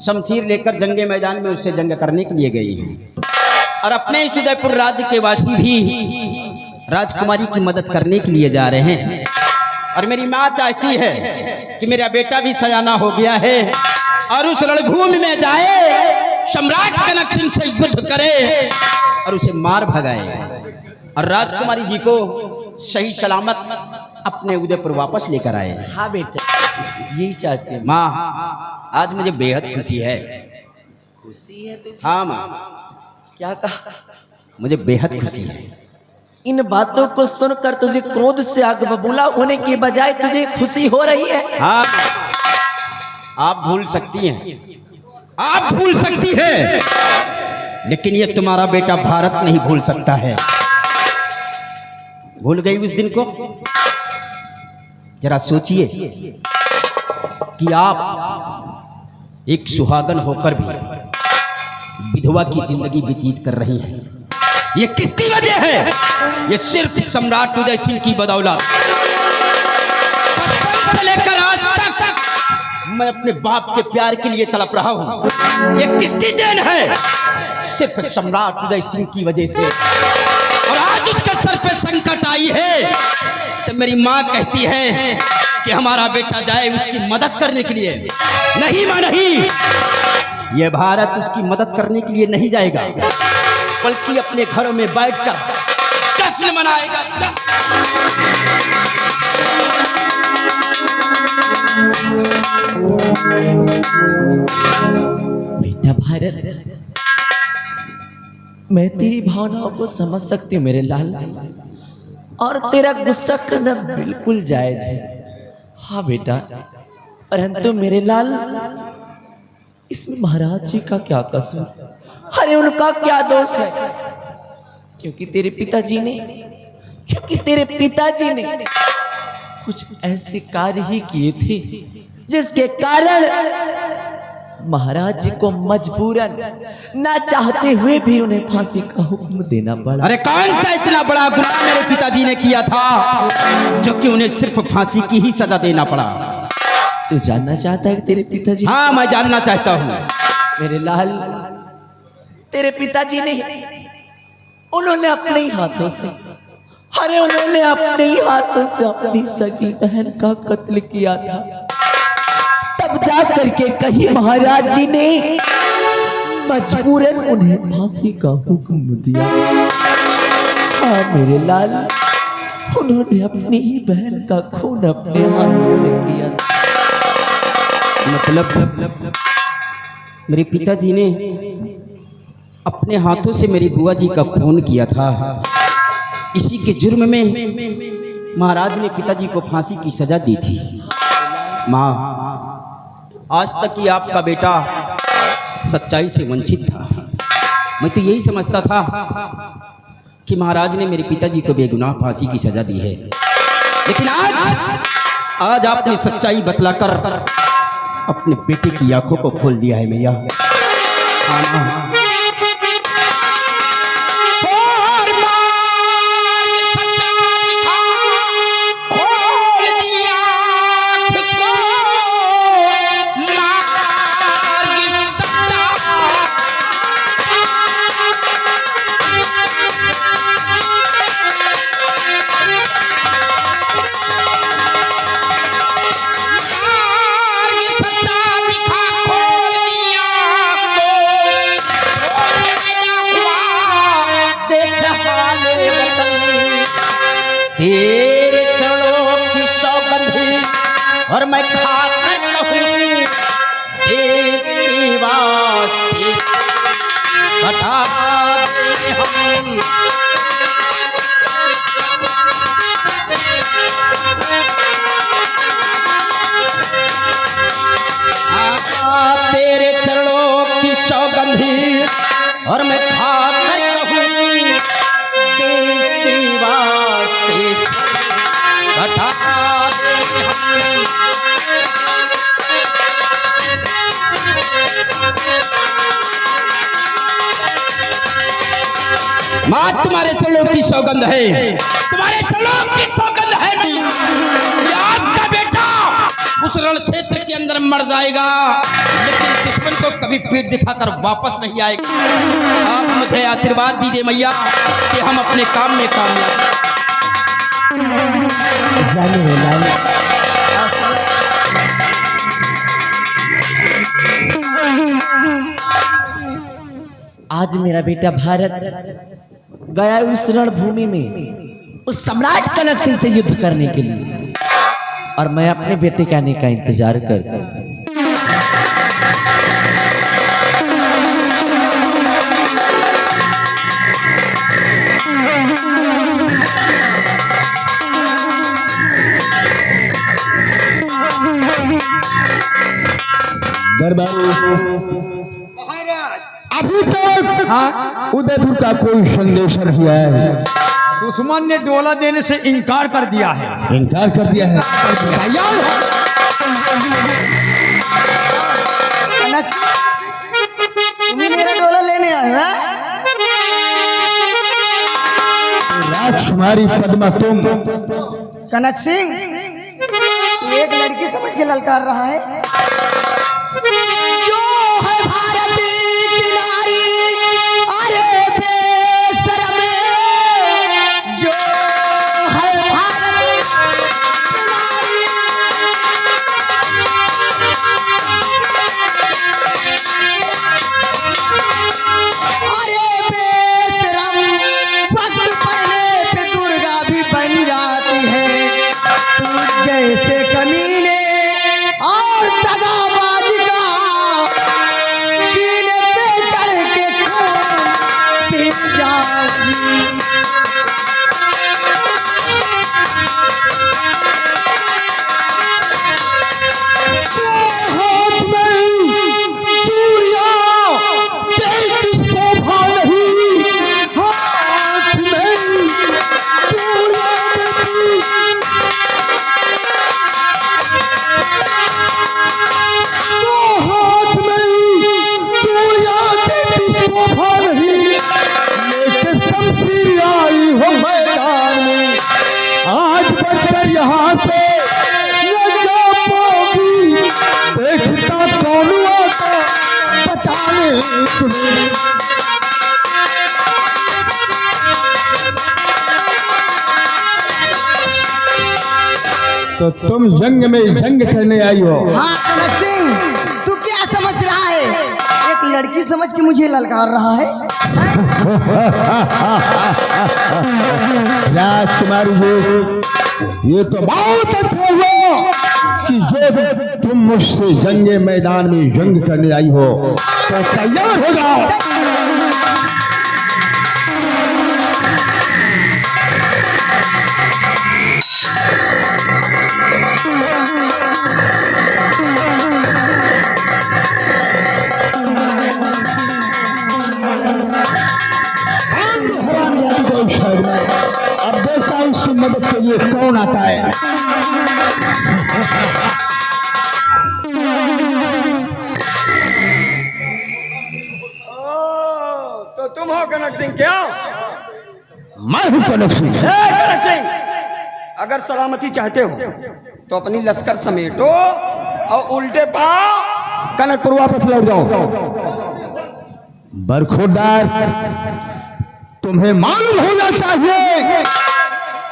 शमशीर लेकर जंगे मैदान में उससे जंग करने के लिए गई है। और अपने इस उदयपुर राज्य के वासी भी राजकुमारी की मदद करने के लिए जा रहे हैं। और मेरी माँ चाहती है कि मेरा बेटा भी सयाना हो गया है और उस रणभूमि में जाए, सम्राट कनक सिंह से युद्ध करे और उसे मार भगाए और राजकुमारी जी को सही सलामत अपने उदयपुर वापस लेकर आए। हाँ बेटा, यही चाहते हैं। माँ, आज मुझे बेहद खुशी है। खुशी है तुझे? हाँ माँ, क्या कहा? मुझे बेहद खुशी है। इन बातों को सुनकर तुझे क्रोध से आग बबूला होने के बजाय तुझे खुशी हो रही है? हाँ, आप भूल सकती हैं, आप भूल सकती है, लेकिन ये तुम्हारा बेटा भारत नहीं भूल सकता है। भूल गई उस दिन को? जरा सोचिए कि आप एक सुहागन होकर भी विधवा की जिंदगी व्यतीत कर रही हैं। ये किसकी वजह है? ये सिर्फ सम्राट उदय सिंह की बदौलत। बचपन से लेकर आज तक मैं अपने बाप के प्यार के लिए तड़प रहा हूं। ये किसकी देन है? सिर्फ सम्राट उदय सिंह की वजह से। और आज उसके सर पे संकट आई है तो मेरी माँ कहती है कि हमारा बेटा जाए उसकी मदद करने के लिए। नहीं माँ, नहीं, ये भारत उसकी मदद करने के लिए नहीं जाएगा, बल्कि अपने घरों में बैठकर जश्न मनाएगा। बेटा भारत, मैं तेरी भावनाओं को समझ सकती हूँ मेरे लाल, और तेरा गुस्सा करना बिल्कुल जायज है। हाँ बेटा, परंतु मेरे लाल, इसमें महाराज जी का क्या कसूर? अरे उनका क्या दोष है? क्योंकि तेरे पिताजी ने कुछ ऐसे कार्य ही किए थे जिसके कारण महाराज जी को मजबूरन, ना चाहते हुए भी उन्हें फांसी का हुक्म देना पड़ा। अरे कौन सा इतना बड़ा गुनाह मेरे पिताजी ने किया था जो कि उन्हें सिर्फ फांसी की ही सजा देना पड़ा? तू जानना चाहता है कि तेरे पिताजी? हाँ, मैं जानना चाहता हूँ। मेरे लाल, तेरे पिताजी ने, उन्होंने अपने ही हाथों से, उन्होंने अपने ही हाथों से अपनी सगी बहन का कत्ल किया था। तब जा करके कहीं महाराज जी ने मजबूरन उन्हें फांसी का हुक्म दिया। हाँ मेरे लाल, उन्होंने अपनी ही बहन का खून अपने हाथों से किया था। मतलब मेरे पिताजी ने अपने हाथों से मेरी बुआ जी का खून किया था। इसी के जुर्म में महाराज ने पिताजी को फांसी की सजा दी थी। माँ, आज तक ही आपका बेटा सच्चाई से वंचित था। मैं तो यही समझता था कि महाराज ने मेरे पिताजी को बेगुनाह फांसी की सजा दी है, लेकिन आज आपने सच्चाई बतलाकर अपने बेटे की आंखों को खोल दिया है मैया। तेरे चरणों की सौगंध और मैं खाकर कहूँ, देश के वास्ते बता दे हम। तेरे चरणों की सौगंध और मैं खाकर कहूँ, देश के वास्ते बता दे हम। माँ, तुम्हारे चरणों की सौगंध है, तुम्हारे चरणों की सौगंध है मैया। आपका बेटा उस रण क्षेत्र के अंदर मर जाएगा, लेकिन दुश्मन को कभी पीठ दिखाकर वापस नहीं आएगा। आप मुझे आशीर्वाद दीजिए मैया कि हम अपने काम में कामयाब। जा मेरे लाल, आज मेरा बेटा भारत गया उस रणभूमि में उस सम्राट कनक सिंह से युद्ध करने के लिए, और मैं अपने बेटे के आने का इंतजार कर। अभी तक उदयपुर का कोई संदेश नहीं आया। दुश्मन ने डोला देने से इनकार कर दिया है। इनकार कर दिया है। तुम्ही मेरा डोला लेने आए हैं? राजकुमारी पद्मा तुम कनक सिंह, तू एक लड़की समझ के ललकार रहा है। जो है भारती की नारी, अरे बेशरम, जो है भारती की नारी, अरे बेशरम, वक्त पड़ने पे दुर्गा भी बन जाती है। तू जैसे कमीने और दगाबाज का सीने पे चढ़ के खून पी जाऊंगी। हाथ में चूड़ियां तेरी शोभा नहीं, हाथ में चूड़ियां तेरी हाथ में चूड़ियां तेरी शोभा नहीं, लेके शमशीर आई हो मैदान में। आज बचकर यहाँ से न जा पाओगी, देखता कौन आता बचाने तुम्हें। तो तुम जंग में जंग करने आई हो? हाँ कनक सिंह, तू क्या समझ रहा है? एक लड़की समझ के मुझे ललकार रहा है? राजकुमारी जी, ये तो बहुत अच्छा हुआ कि जो तुम मुझसे जंगे मैदान में जंग करने आई हो। तो तैयार हो जाओ। अब देखता हूँ इसकी मदद के लिए कौन आता है। तो तुम हो कनक सिंह? क्या मैं हूँ कनक सिंह। कनक सिंह, अगर सलामती चाहते हो तो अपनी लश्कर समेटो और उल्टे पांव कनकपुर वापस लौट जाओ। बरखुरदार, तुम्हें मालूम होना चाहिए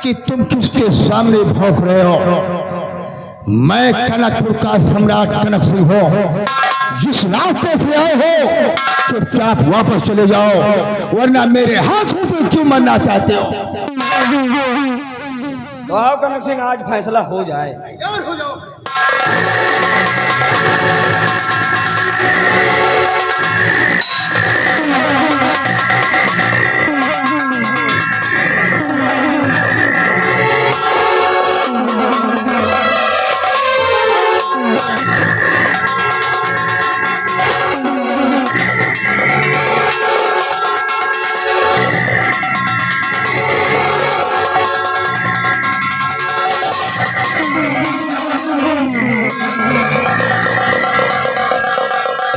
कि तुम किसके सामने भौंक रहे हो। मैं कनकपुर का सम्राट कनक सिंह हूँ। जिस रास्ते से आए हो चुपचाप वापस चले जाओ, वरना मेरे हाथों से क्यों मरना चाहते हो? तो आओ कनक सिंह, आज फैसला हो जाए।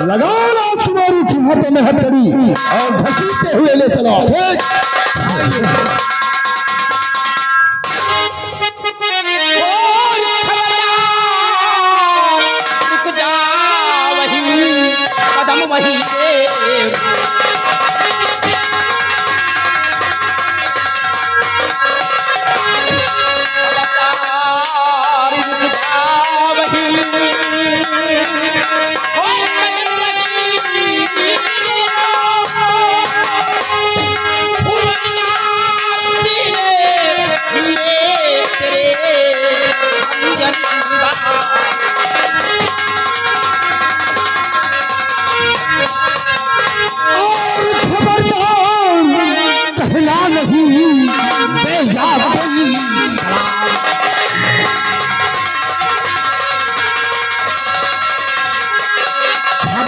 लगाओ राजकुमारी की हाथों में हथकड़ी और घसीटते हुए ले चलो। ठीक? रुक जा, वही कदम वही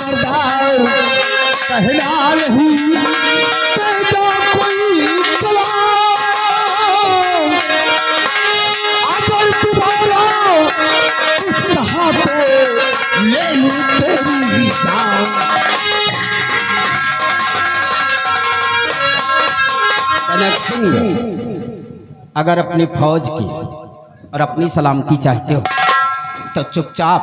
खबरदार कहना नहीं तेजा कोई कलाम, अगर तुम्हारा कुछ कहा तो ले लूं तेरी जान। कनक सिंह, अगर अपनी फौज की और अपनी सलामती चाहते हो तो चुपचाप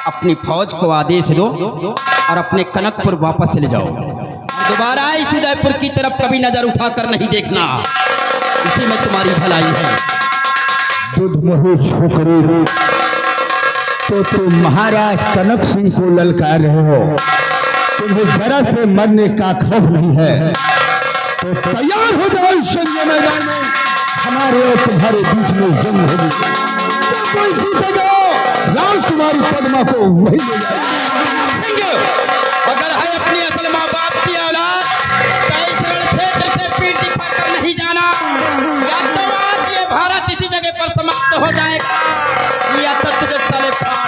अपनी फौज को आदेश दो और अपने कनकपुर वापस ले जाओ। दोबारा इस उदयपुर की तरफ कभी नजर उठाकर नहीं देखना, इसी में तुम्हारी भलाई है। दूध मोही छोकरी, तो तुम महाराज कनक सिंह को ललकार रहे हो, तुम्हें जरा से मरने का खौफ नहीं है, तो तैयार हो जाओ इस संजय मैदान में, हमारे और तुम्हारे बीच में जंग होगी। जो कोई जीतेगा राजकुमारी पद्मा को वही ले जाएगा। अगर है अपनी असल माँ बाप की औलाद तो इस रण क्षेत्र से पीठ दिखाकर नहीं जाना, या तो आज ये भारत इसी जगह पर समाप्त हो जाएगा या तो तुझे साले प्राण।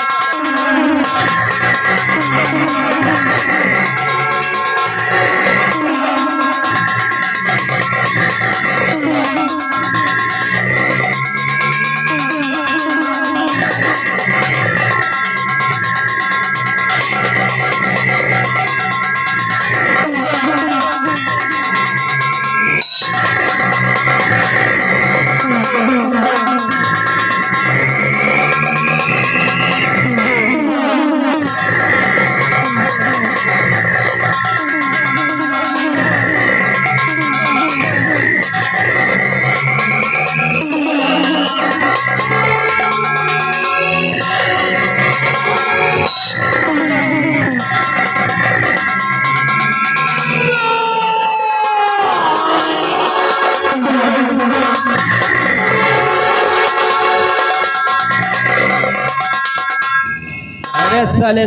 साले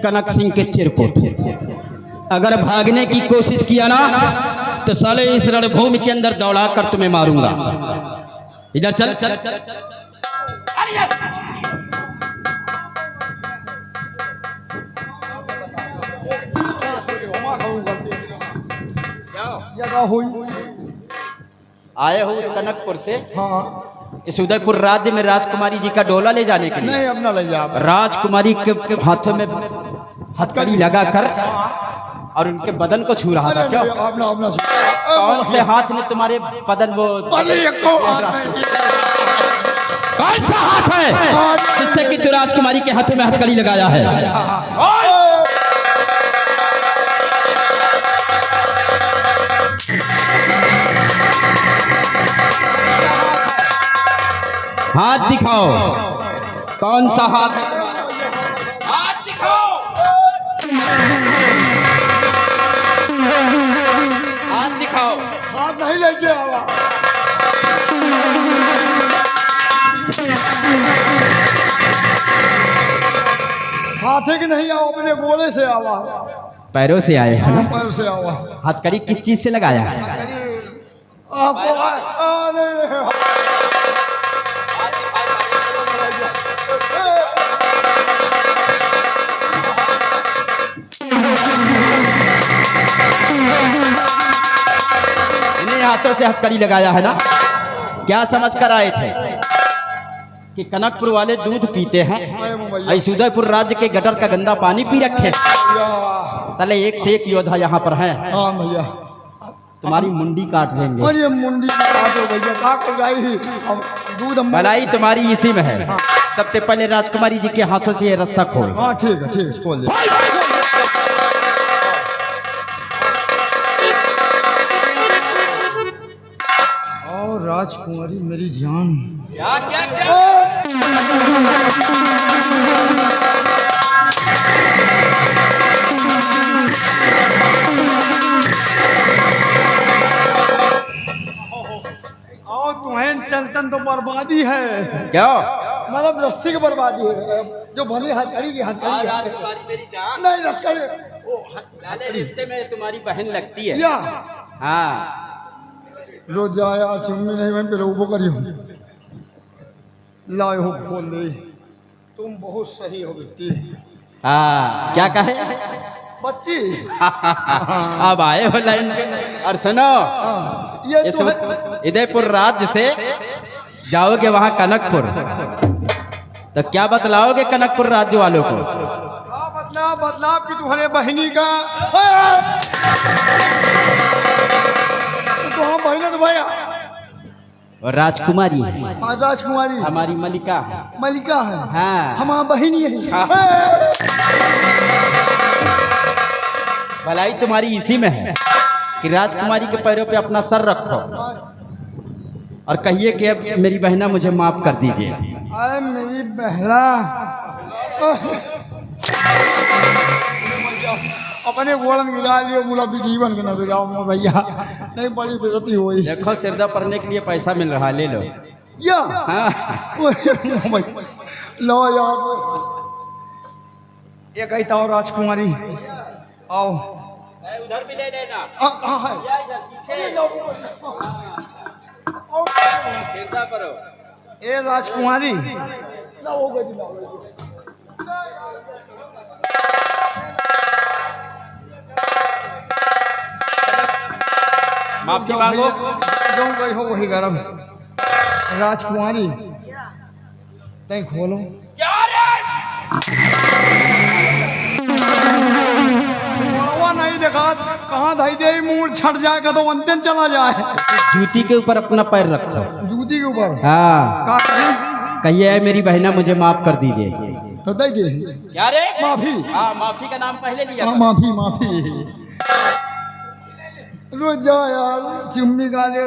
कनक सिंह के चिरकुट, अगर भागने की कोशिश किया ना तो साले इस रणभूमि के अंदर दौड़ा कर तुम्हें मारूंगा। इधर चल, चल, चल, चल। आए हो उस कनकपुर से? हाँ। इस उदयपुर राज्य में राजकुमारी जी का डोला ले जाने के लिए? नहीं, अब ना ले जा। राजकुमारी के हाथों में हथकड़ी लगाकर और उनके बदन को छू रहा था क्या? कौन से हाथ ने तुम्हारे बदन वो? कौन सा हाथ है जिससे कि तू राजकुमारी के हाथों में हथकड़ी लगाया है? हाथ दिखाओ, कौन सा हाथ है तुम्हारा? हाथ दिखाओ, हाथ दिखाओ। हाथ नहीं लेके आवा। हाथे के नहीं आओ, अपने गोले से आवा। पैरों से आए हैं ना? पैर से आवा। हथकड़ी किस चीज से लगाया है? आपको इन्हीं हाथों से हथकड़ी लगाया है ना? क्या समझ कर आए थे कि कनकपुर वाले दूध पीते हैं, इस उदयपुर राज्य के गटर का गंदा पानी पी रखे? साले एक से एक योद्धा यहाँ पर हैं। हाँ भैया, तुम्हारी मुंडी काट देंगे। और ये मुंडी काटो भैया, क्या कर रही? अब दूध भलाई तुम्हारी इसी में है। सबसे पहले राजकुमारी जी के हाथों से ये रस्सा खोल। हाँ ठीक है, ठीक है, खोल दे। और राजकुमारी मेरी जान। क्या क्या क्या? तुम्हें चलतन तो बर्बादी है। क्या? मतलब रस्सी की बर्बादी है, जो भली हथकड़ी की हथकड़ी है। राजकुमारी मेरी जान। नहीं रस्सी लाले रिश्ते में तुम्हारी बहन लगती है। या हाँ, रोज जाया चुम्मी नहीं मैं पेलो वो करी हूँ लाए हो खोल दे। तुम बहुत सही हो बेटी, हाँ क्या कहे? बच्ची अब आए हो लाइन पे। और सुनो, ये इस तो है। उदयपुर राज्य से जाओगे वहां कनकपुर, तो क्या बतलाओगे कनकपुर राज्य वालों को? बदलाव की तुम्हारे बहनी का तो हम बहना तो भैया और राजकुमारी है राजकुमारी हमारी मलिका है। मलिका है। हाँ हमारा बहनी है। भलाई तुम्हारी इसी में है कि राजकुमारी के पैरों पे अपना सर रखो और कहिए कि अब मेरी बहना मुझे माफ कर दीजिए। अरे मेरी बहला अपने गोलन गिरा लियो, मुला भी जीवन के न गिराओ भैया, नहीं बड़ी बेइज्जती हुई। देखो सिरदा पड़ने के लिए पैसा मिल रहा है, ले लो। या हाँ लो यार, ये कहता हो राजकुमारी आओ। उधर भी ले लेना। कहाँ है? सिरदा परो। ए राजकुमारी माफी मांगो। जो गई हो वही गरम। राजकुमारी तय खोलो। नहीं देखा कहाँ धाई दे, मुंह छट जाएगा तो अंतिम चला जाए। जूती के ऊपर अपना पैर रखो। जूती के ऊपर? हाँ का कहिए मेरी बहना मुझे माफ कर दीजिए। तो दे दे क्या रे? माफी। हाँ माफी का नाम पहले लिया हाँ, करो। माफी माफी। लो जा यार, चिमनी गाले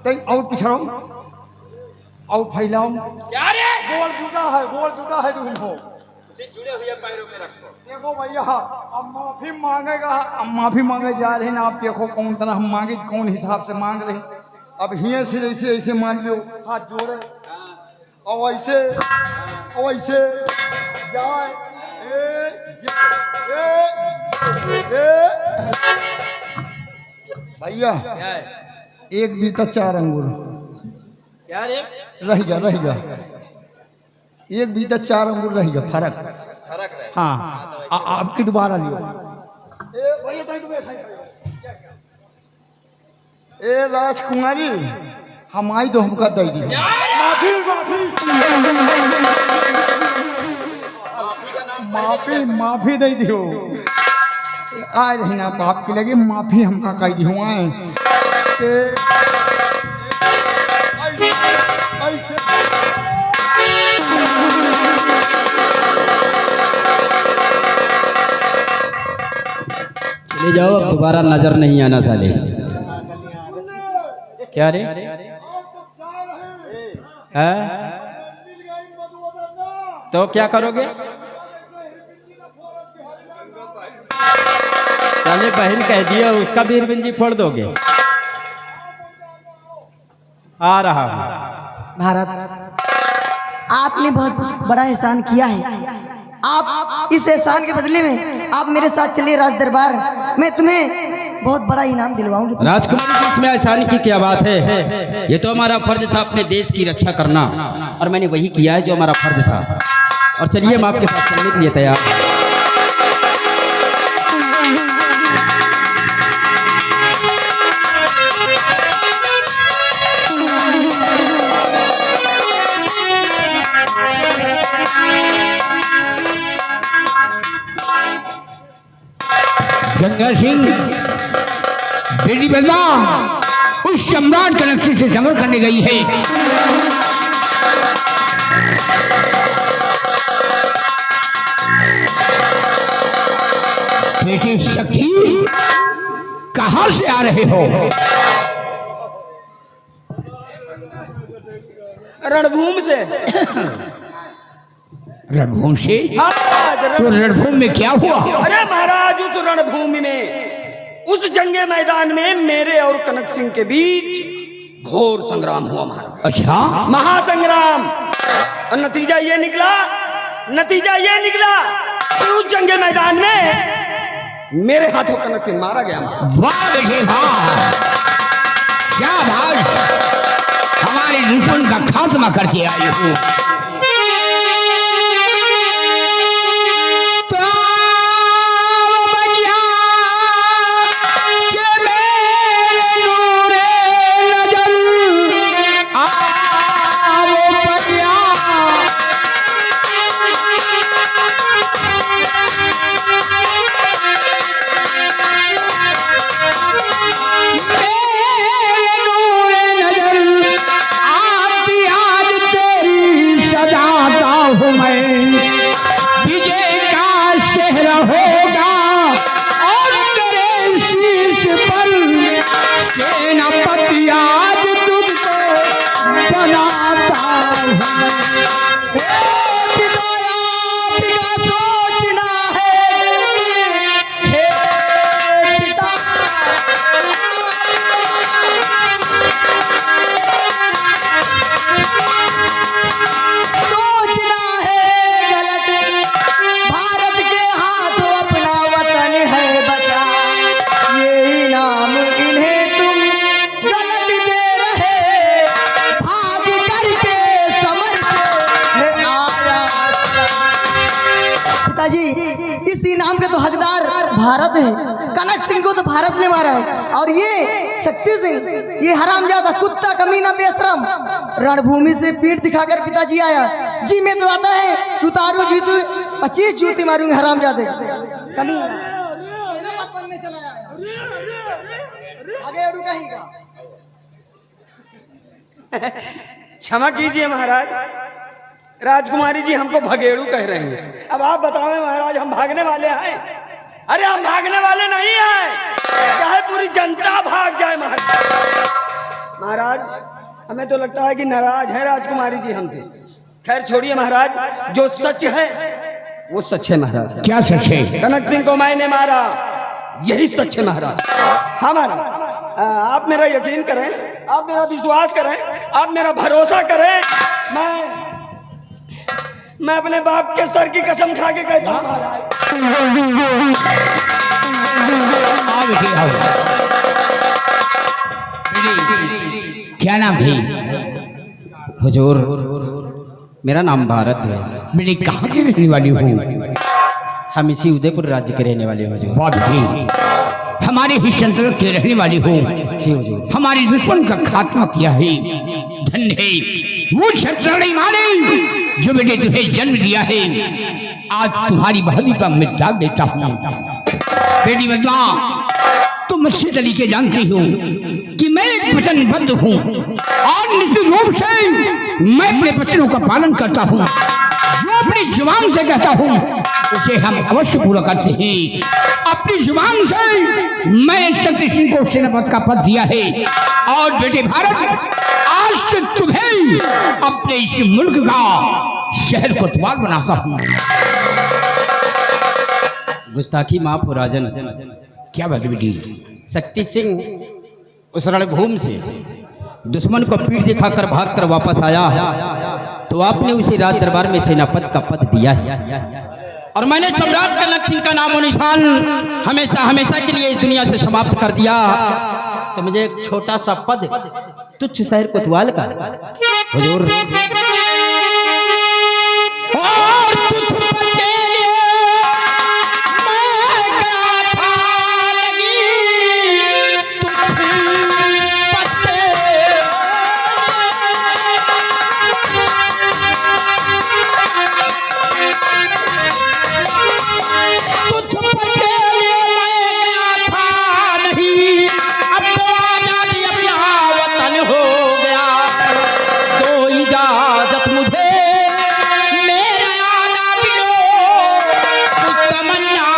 तई और पिछड़ो और फैलाओ। क्या रे? गोल टूटा है तुम हो। से जुड़े हुए पैरों में रखो। देखो भैया, अब माफी मांगेगा, अब माफी मांगे जा रहे हैं। आप देखो कौन तरह हम मांगे, कौन हिसाब से मांग रहे हैं। अब हिये से जैसे ऐसे मान लो, हाथ जोड़े और ऐसे जाए। भैया एक बीता 4 अंगूर क्या रे? रह गया। एक बीता 4 अंगूर रह गया, फर्क। हाँ आपकी दोबारा लियो। ए राजकुमारी हम आई तो हमका दे दी। माफी दे दियो। आ रही ना बाप की लगे, माफी हमका कह दी हुआ है। चले जाओ, अब दोबारा नजर नहीं आना साले। क्या रे? हैं? तो क्या करोगे? पहले बहन कह दिया, उसका भी बिंजी फोड़ दोगे? आ रहा हूं। भारत, आपने बहुत बड़ा एहसान किया है। आप इस एहसान के बदले में आप मेरे साथ चलिए राज दरबार, मैं तुम्हें बहुत बड़ा इनाम दिलवाऊंगी। राजकुमारी जी, इसमें एहसान की क्या बात है? ये तो हमारा फर्ज था अपने देश की रक्षा करना, और मैंने वही किया है जो हमारा फर्ज था। और चलिए हम आपके साथ चलने के लिए तैयार। गंगा सिंह बेटी बदमा उस सम्राट के नक्शे से संघर्ष करने गई है। बेटी सखी, कहां से आ रहे हो? रणभूमि से। रणभूमि से? तो रणभूमि में क्या हुआ? अरे महाराज, उस रणभूमि में, उस जंगे मैदान में मेरे और कनक सिंह के बीच घोर संग्राम हुआ महाराज। अच्छा, महासंग्राम। और नतीजा ये निकला कि उस जंगे मैदान में मेरे हाथों कनक सिंह मारा गया। वाह बेटे वाह, शाबाश, हमारे दुश्मन का खात्मा करके आए हो। हकदार भारत है। कनक सिंह को तो भारत ने मारा है, और ये शक्ति सिंह, ये हरामजादा कुत्ता कमीना बेशरम रणभूमि से पीठ दिखाकर पिताजी आया। जी मैं तो आता है तू तारू जीतू 25 जूती मारूंगी हरामजादे कमीना। आगे रुका ही का। क्षमा कीजिए महाराज, राजकुमारी जी हमको भगेड़ू कह रहे हैं। अब आप बताओ महाराज, हम भागने वाले हैं? अरे हम भागने वाले नहीं हैं, चाहे पूरी जनता भाग जाए महाराज। महाराज हमें तो लगता है कि नाराज है राजकुमारी जी हमसे। खैर छोड़िए महाराज, जो सच है वो सच है महाराज। क्या सच है? कनक सिंह को मैंने मारा, यही सच है महाराज। हाँ महाराज, आप मेरा यकीन करें, आप मेरा विश्वास करें, आप मेरा भरोसा करें। मैं अपने बाप के सर की कसम खा के कहता हूँ महाराज। आओ बेटे आओ। क्या नाम है? हुजूर मेरा नाम भारत है। बेटे कहाँ की रहने वाली हूँ? हम इसी उदयपुर राज्य के रहने वाले हैं हुजूर। वाह बेटे, हमारे ही संतलक के रहने वाली हूँ। जी हुजूर। हमारे दुश्मन का खात्मा किया है। धन्य है वो क्षत्रिय मारे जो बेटे तुझे जन्म दिया है। आज तुम्हारी बहादुरी पर मैं दाग देता हूँ। बेटी बदला, तुम अच्छे तरीके जानती हो कि मैं एक वचनबद्ध हूँ और निश्चित रूप से मैं अपने वचनों का पालन करता हूँ। जो अपनी जुबान से कहता हूँ उसे हम अवश्य पूरा करते हैं। अपनी जुबान से मैं शक्ति सिंह को सेनापति का पद दिया है, और बेटे भारत आज से तुम्हें अपने इस मुल्क का शहर कोतवाल बनाता हूँ। गुस्ताखी माफ हो राजन। क्या बात बेटी? शक्ति सिंह उस रणभूमि से दुश्मन को पीठ दिखाकर भागकर वापस आया, तो आपने उसे राज दरबार में सेनापति का पद दिया है, और मैंने सम्राट कनक सिंह का नाम और निशान हमेशा हमेशा के लिए इस दुनिया से समाप्त कर दिया। तो मुझे एक छोटा सा पद तुच्छ शहर कोतवाल का हुजूर। और तुझ पद के लिए मैं क्या था लगी, तुझ पद के लिए मैं गया था नहीं, अब तो आजादी अपना वतन हो गया। तो इजाजत मुझे मेरा आदा भी लो, कुछ तमन्ना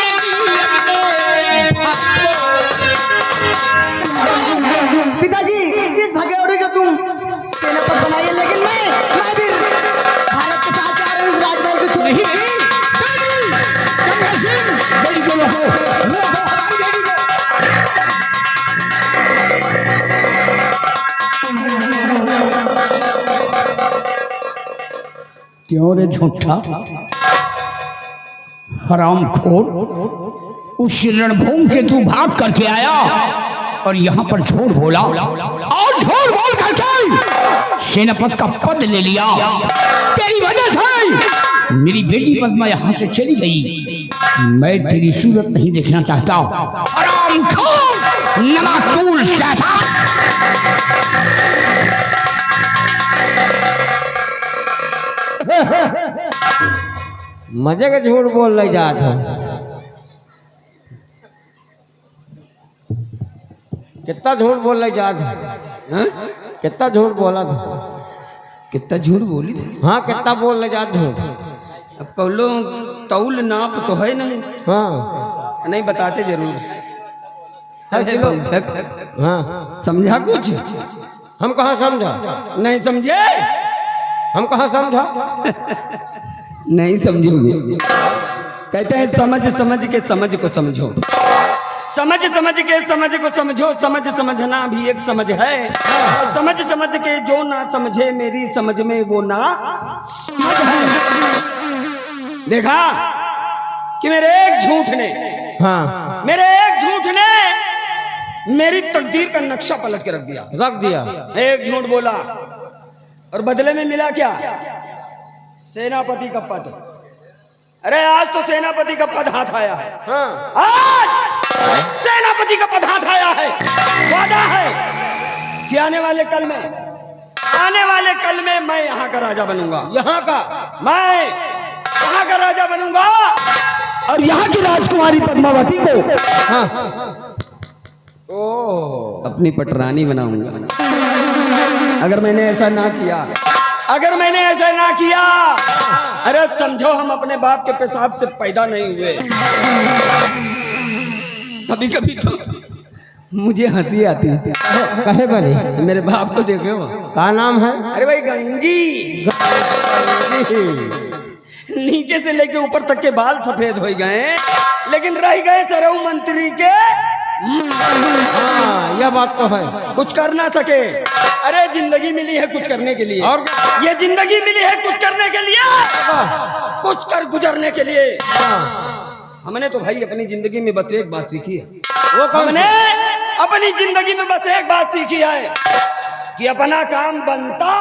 लगी अपने भाग पिताजी इस भगेड़ू को तुम सेनापति बनाइए, लेकिन मैं भी भारत के साथ जा रहा हूँ। इस राजमहल को छोड़ नहीं नहीं, बेटी को रोको, रोको हमारी बेटी को। क्यों रे झूठा हरामखोर, उस रणभूमि से तू भाग करके आया और यहाँ पर झूठ बोला, और झूठ बोल करके सेनापति का पद ले लिया। तेरी वजह से मेरी बेटी पद्मा यहाँ से चली गई। मैं तेरी सूरत नहीं देखना चाहता। हरामखोर, नमाकूल शैतान। मजे का झूठ बोल रही जात हो। कितना झूठ बोल रही जात हो? कितना झूठ बोला था? कितना झूठ बोली थी? हाँ कितना बोल रही जात झूठ? अब कौलो तौल नाप तो है नहीं, हाँ नहीं बताते जरूर। हर किलो। भंसक, हाँ समझा कुछ? हम कहाँ समझा? नहीं समझे? हम कहाँ समझा? नहीं समझोगे। कहते हैं समझ समझ के समझ को समझो, समझ समझ के समझ को समझो। समझ समझना भी एक समझ है, और समझ समझ के जो ना समझे मेरी समझ में वो ना समझ है। देखा कि मेरे एक झूठ ने, हाँ मेरे एक झूठ ने मेरी तकदीर का नक्शा पलट के रख दिया। रख दिया। एक झूठ बोला और बदले में मिला क्या? सेनापति का पद। अरे आज तो सेनापति का पद हाथ आया है। हाँ। आज सेनापति का पद हाथ आया है। वादा है कि आने वाले कल में मैं यहाँ का राजा बनूंगा। यहाँ का मैं यहाँ का राजा बनूंगा और यहाँ की राजकुमारी पद्मावती को अपनी पटरानी बनाऊंगा। अगर मैंने ऐसा ना किया, अरे समझो हम अपने बाप के पेशाब से पैदा नहीं हुए। कभी कभी तो मुझे हंसी आती है। कहे बने मेरे बाप को देखो, का नाम है? अरे भाई गंगी। नीचे से लेके ऊपर तक के बाल सफेद हो गए, लेकिन रह गए सरऊ मंत्री के। हाँ, यह बात तो है। कुछ कर ना सके। अरे जिंदगी मिली है कुछ करने के लिए, और ये जिंदगी मिली है कुछ करने के लिए, कुछ कर गुजरने के लिए। हमने तो भाई अपनी जिंदगी में बस एक बात सीखी है। वो कौन हमने अपनी जिंदगी में बस एक बात सीखी है कि अपना काम बनता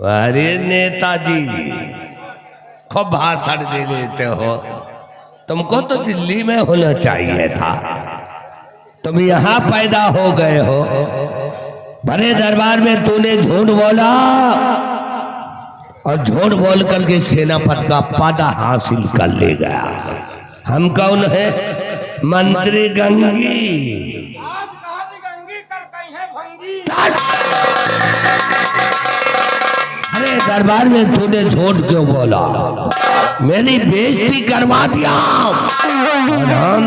अरे नेताजी खूब भाषण दे देते हो। तुमको तो दिल्ली में होना चाहिए था, तुम यहाँ पैदा हो गए हो। बड़े दरबार में तूने झूठ बोला और झूठ बोल करके सेनापति का पद हासिल कर ले गया। हम कौन है? मंत्री गंगी। अरे दरबार में तूने झूठ क्यों बोला? मेरी बेइज्जती करवा दिया और हम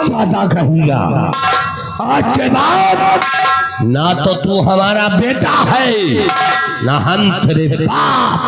ज्यादा कहेगा। आज के बाद ना तो तू हमारा बेटा है, ना हम तेरे बाप।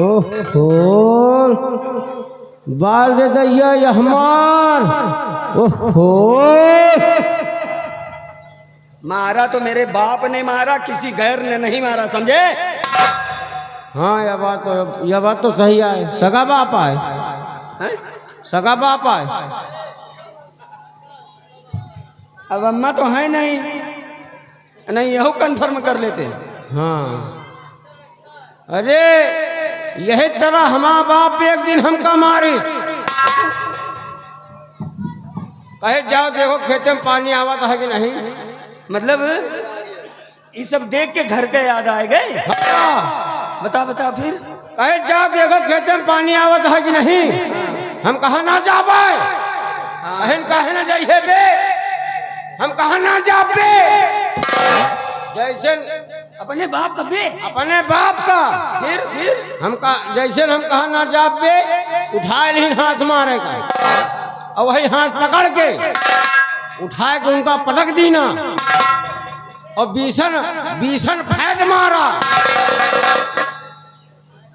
ओहो, बाल दे दैया ये हमार। ओहो, मारा तो मेरे बाप ने मारा, किसी गैर ने नहीं मारा, समझे? हाँ यह बात तो सही है। सगा बाप आए हैं? सगा बाप आए। अब अम्मा तो है नहीं, यहो कंफर्म कर लेते। हाँ, अरे यही तरह हमारा बाप एक दिन हमका मारिस। कहे जाओ देखो खेते में पानी आवत है कि नहीं। मतलब ये सब देख के घर के याद आए गए। हाँ। बता फिर। कहे जाओ देखो खेते में पानी आवत है कि नहीं। हम कहा ना जा पाए। कहे ना जाइए बे। हम कहा ना जा बे। जैसे अपने बाप का बे, अपने बाप का। फिर हम कहा जैसे हम कहा ना जा बे, उठा ली हाथ मारे का और वही हाथ पकड़ के उठा के उनका पटक दीना और बीसन फैट मारा।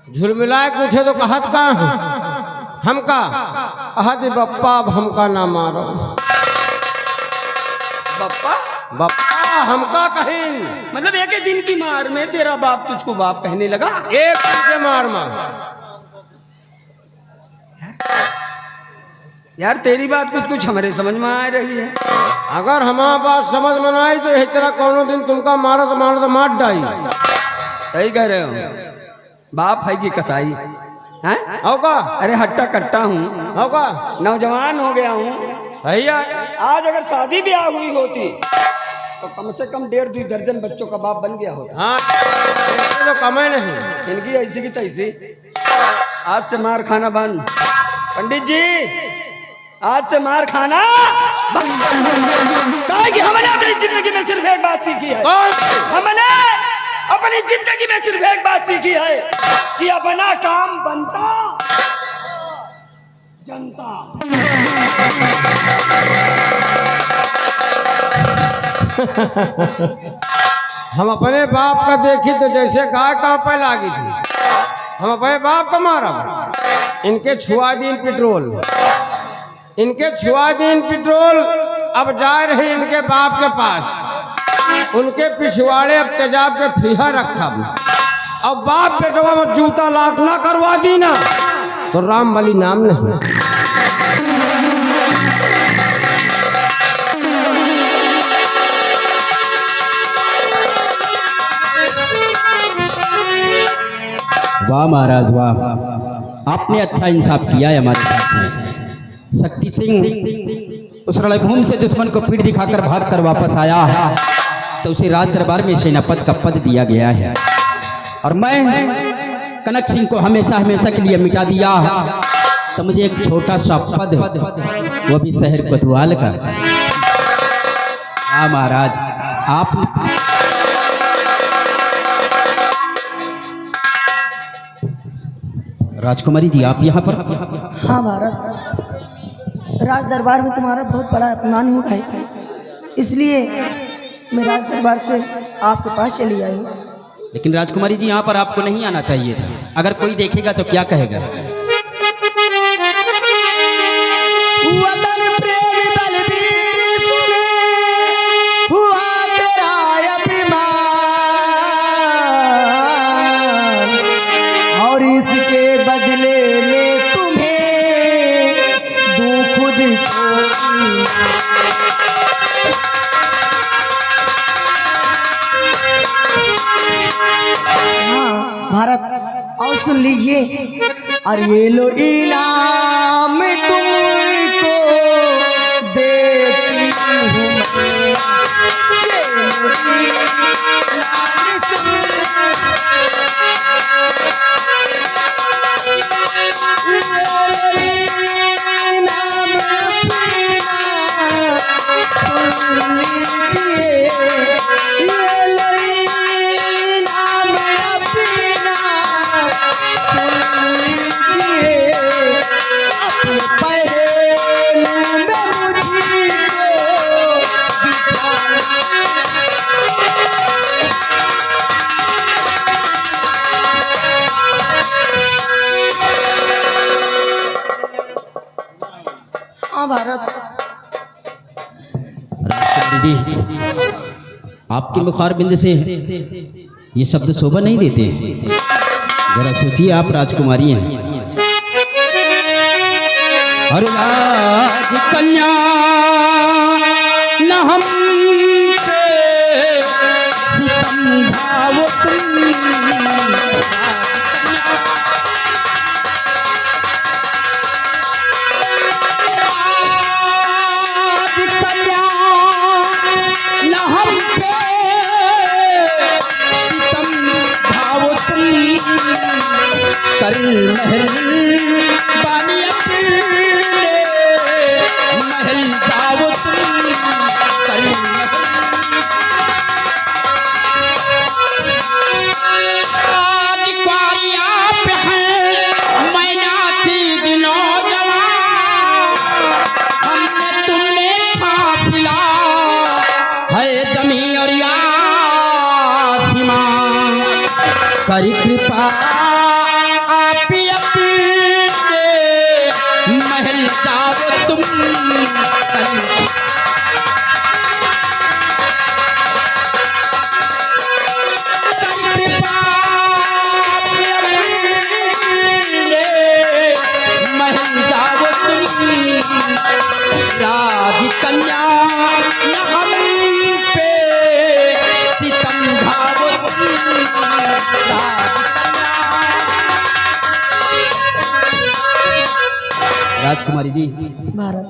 झुलमिलाए के उठे तो कहत का हमका कहते बप्पा अब हमका ना मारो। बप्पा हमका कहीं मतलब एक दिन की मार में तेरा बाप तुझको बाप कहने लगा। एक दिन के मार यार तेरी बात कुछ कुछ हमारे समझ में आ रही है। अगर हमारा बात समझ में ना आई तो यही तरह कोनो दिन तुमका मारत मार डाई। सही कह रहे हो। बाप है की कसाई हैं? होगा अरे हट्टा कट्टा हूँ, होगा नौजवान हो गया हूँ। भैया आज अगर शादी ब्याह हुई होती तो कम से कम 1.5-2 दर्जन बच्चों का बाप बन गया होता। हाँ ऐसे तो कमे नहीं। इनकी ऐसी की तैसी। आज से मार खाना बंद। पंडित जी आज से मार खाना बंद। कहा कि हमने अपनी जिंदगी में सिर्फ एक बात सीखी है। हमने अपनी जिंदगी में सिर्फ एक बात सीखी है कि अपना काम बनता जनता। हम अपने बाप का देखी तो जैसे गाय कांपे लागी थी। हम अपने बाप का मारब। इनके छुआ दिन पेट्रोल, इनके छुआ दिन पेट्रोल। अब जा रहे इनके बाप के पास, उनके पिछवाड़े अब तेजाब के फीहा रखब। अब बाप बेटवा में जूता लाख ना करवा दी ना तो राम बली नाम नहीं। वाह महाराज वाह, आपने अच्छा इंसाफ किया है हमारे साथ में। शक्ति सिंह उस रणभूमि से दुश्मन को पीठ दिखाकर भागकर वापस आया तो उसे राज दरबार में सेनापति का पद दिया गया है, और मैं कनक सिंह को हमेशा हमेशा के लिए मिटा दिया तो मुझे एक छोटा सा पद, वो भी शहर कोतवाल का। हाँ महाराज आप राजकुमारी जी आप यहाँ पर। हाँ भारत, राज दरबार में तुम्हारा बहुत बड़ा अपमान हुआ है, इसलिए मैं राज दरबार से आपके पास चली आई हूँ। लेकिन राजकुमारी जी यहाँ पर आपको नहीं आना चाहिए था। अगर कोई देखेगा तो क्या कहेगा? वतन प्रेम बलबीर सुने हुआ तेरा अभिमान, और इसके बदले में तुम्हें दूं खुद को। हाँ भारत, और सुन लीजिए, और ये लो इनाम तुमको देती हूँ मैं। ये लो इनाम सुन, ये लो इनाम अपना सुन लीजिए। ये लो इनाम अपना सुन लीजिए। अपने पहलू में मुझको बिठा। हाँ भारत, राजकुमारी जी आपके मुखार बिंद से ये शब्द शोभा नहीं देते। जरा सोचिए आप राजकुमारी हैं। और राज कन्या न हम पे सितम भाव तुम। राज कन्या न हम पे सितम भाव तुम। कर महल बानी अपने महल जाओ तुम। कर राजकुमारी आप हैं, मैं नाथी दिनों जवान। हमने तुमने फासला है जमी और आसमान। कर कृपा आप अपने महल जाओ तुम। कर कृपा आप अपने महल जाओ तुम। राजकुमारी जी, भारत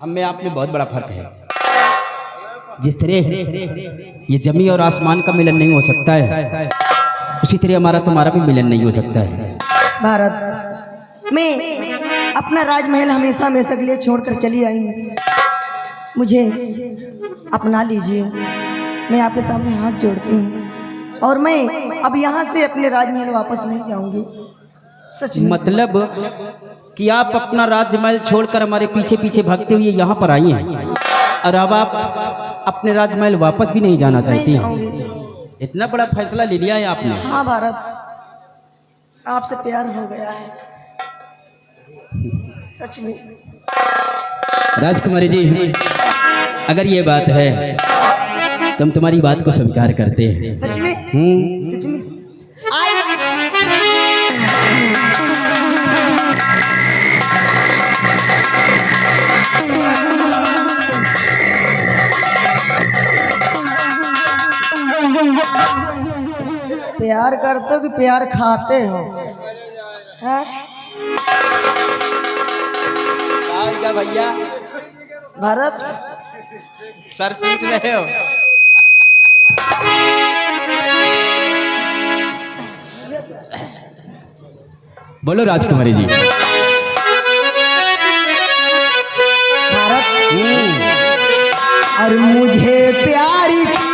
हम में आप में बहुत बड़ा फर्क है। जिस तरह ये जमी और आसमान का मिलन नहीं हो सकता है, उसी तरह हमारा तुम्हारा भी मिलन नहीं हो सकता है। भारत, मैं अपना राजमहल हमेशा हमेशा के लिए छोड़कर चली आई हूँ। मुझे अपना लीजिए, मैं आपके सामने हाथ जोड़ती हूँ और मैं अब यहाँ से अपने राजमहल वापस नहीं जाऊंगी। सच में। मतलब कि आप अपना राजमहल छोड़कर हमारे पीछे पीछे भागते हुए यहाँ पर आई हैं और अब आप अपने राजमहल वापस भी नहीं जाना चाहती नहीं हैं। जाऊंगी। इतना बड़ा फैसला ले लिया है आपने। हाँ भारत, आपसे प्यार हो गया है सच में। राजकुमारी जी, अगर ये बात है तो हम तुम्हारी बात को स्वीकार करते हैं। सच में प्यार करते हो कि प्यार खाते हो? हैं? भैया भारत, सर पीट रहे हो। बोलो राजकुमारी जी। भारत, और मुझे प्यारी थी